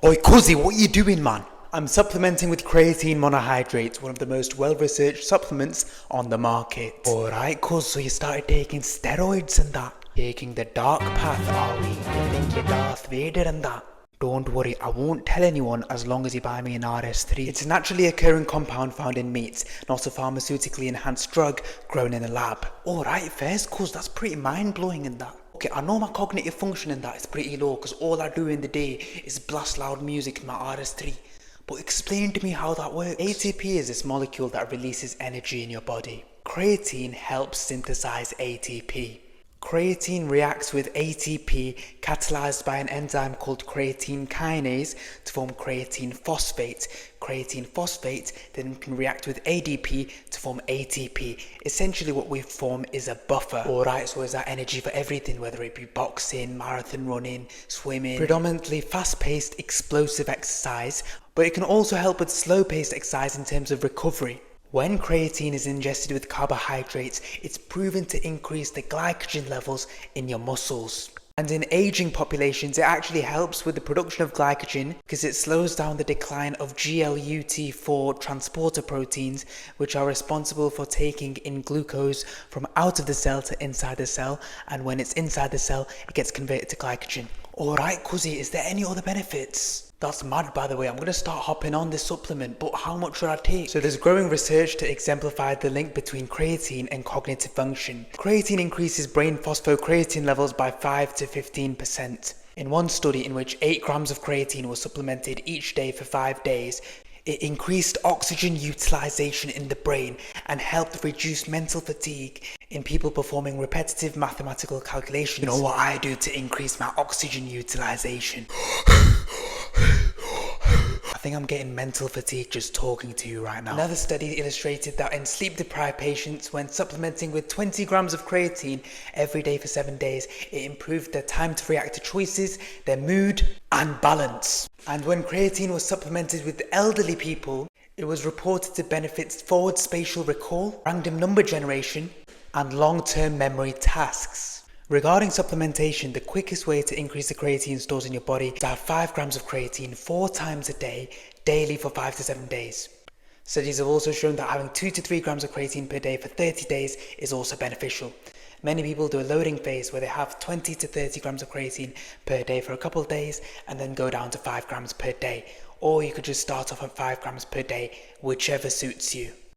Oi, cuzzy, what you doing, man? I'm supplementing with creatine monohydrate, one of the most well-researched supplements on the market. Alright, cuz, so you started taking steroids and that? Taking the dark path, are we? You think you're Darth Vader and that? Don't worry, I won't tell anyone as long as you buy me an RS3. It's a naturally occurring compound found in meats, not a pharmaceutically enhanced drug grown in a lab. Alright, first, cuz, that's pretty mind-blowing in that. Okay, I know my cognitive function in that is pretty low because all I do in the day is blast loud music in my RS3. But explain to me how that works. ATP is this molecule that releases energy in your body. Creatine helps synthesize ATP. Creatine reacts with ATP catalyzed by an enzyme called creatine kinase to form creatine phosphate. Creatine phosphate then can react with ADP to form ATP. Essentially what we form is a buffer. Alright, so is that energy for everything, whether it be boxing, marathon running, swimming. Predominantly fast-paced explosive exercise, but it can also help with slow-paced exercise in terms of recovery. When creatine is ingested with carbohydrates, it's proven to increase the glycogen levels in your muscles. And in aging populations, it actually helps with the production of glycogen because it slows down the decline of GLUT4 transporter proteins, which are responsible for taking in glucose from out of the cell to inside the cell. And when it's inside the cell, it gets converted to glycogen. Alright, cuzzy, is there any other benefits? That's mad, by the way. I'm going to start hopping on this supplement, but how much should I take? So there's growing research to exemplify the link between creatine and cognitive function. Creatine increases brain phosphocreatine levels by 5 to 15%. In one study in which 8 grams of creatine was supplemented each day for 5 days, it increased oxygen utilization in the brain and helped reduce mental fatigue in people performing repetitive mathematical calculations. You know what I do to increase my oxygen utilization? I think I'm getting mental fatigue just talking to you right now. Another study illustrated that in sleep-deprived patients, when supplementing with 20 grams of creatine every day for 7 days, it improved their time to react to choices, their mood, and balance. And when creatine was supplemented with elderly people, it was reported to benefit forward spatial recall, random number generation, and long-term memory tasks. Regarding supplementation, the quickest way to increase the creatine stores in your body is to have 5 grams of creatine 4 times a day, daily for 5 to 7 days. Studies have also shown that having 2 to 3 grams of creatine per day for 30 days is also beneficial. Many people do a loading phase where they have 20 to 30 grams of creatine per day for a couple of days and then go down to 5 grams per day. Or you could just start off at 5 grams per day, whichever suits you.